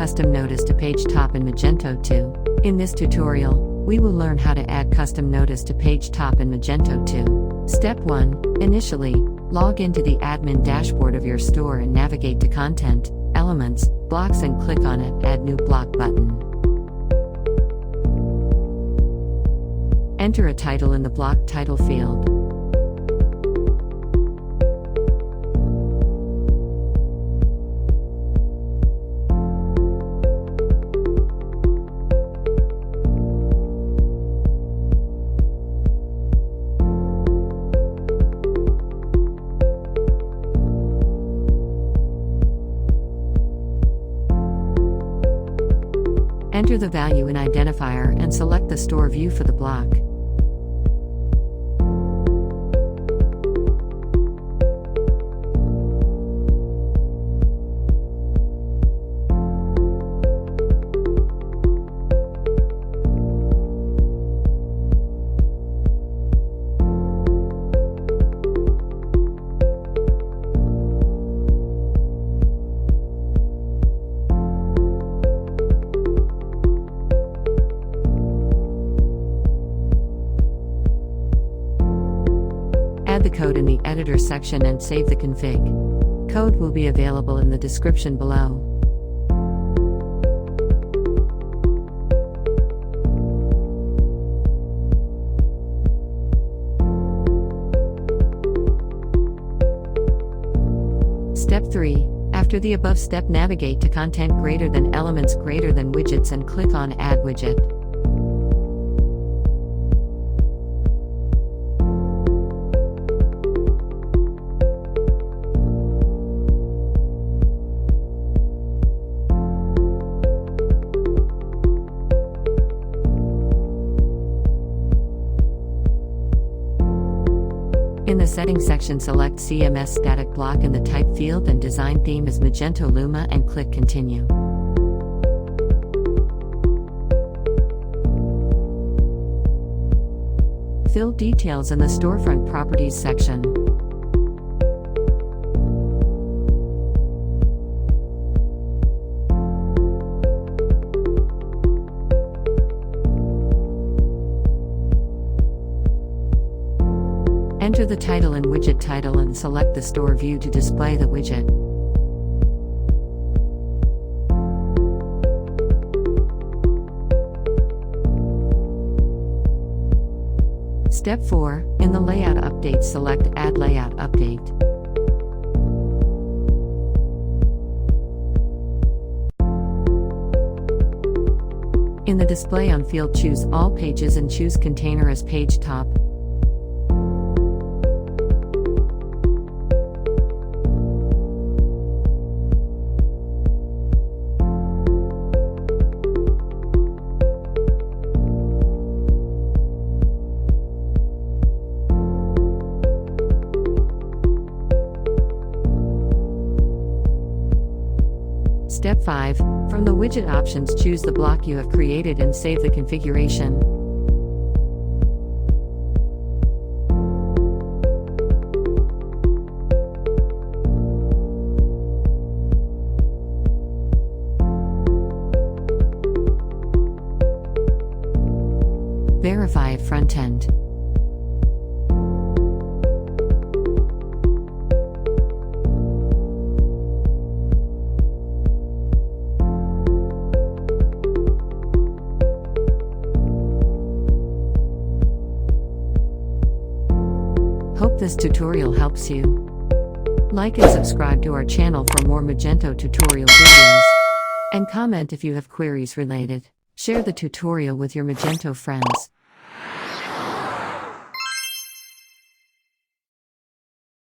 custom notice to page top in Magento 2. In this tutorial, we will learn how to add custom notice to page top in Magento 2. Step 1. Initially, log into the admin dashboard of your store and navigate to Content, Elements, Blocks and click on it Add New Block button. Enter a title in the block title field. Enter the value in identifier and select the store view for the block. Add the code in the editor section and save the config. Code will be available in the description below. Step 3. After the above step, navigate to Content greater than Elements greater than Widgets and click on Add Widget. In the Settings section, select CMS Static Block in the Type field and Design Theme as Magento Luma and click Continue. Fill details in the Storefront Properties section. Enter the title in Widget Title and select the store view to display the widget. Step 4. In the Layout Update, select Add Layout Update. In the Display On field, choose All Pages and choose Container as page top. Step 5. From the widget options, choose the block you have created and save the configuration. Verify at front end. Hope this tutorial helps you. Like and subscribe to our channel for more Magento tutorial videos. And comment if you have queries related. Share the tutorial with your Magento friends.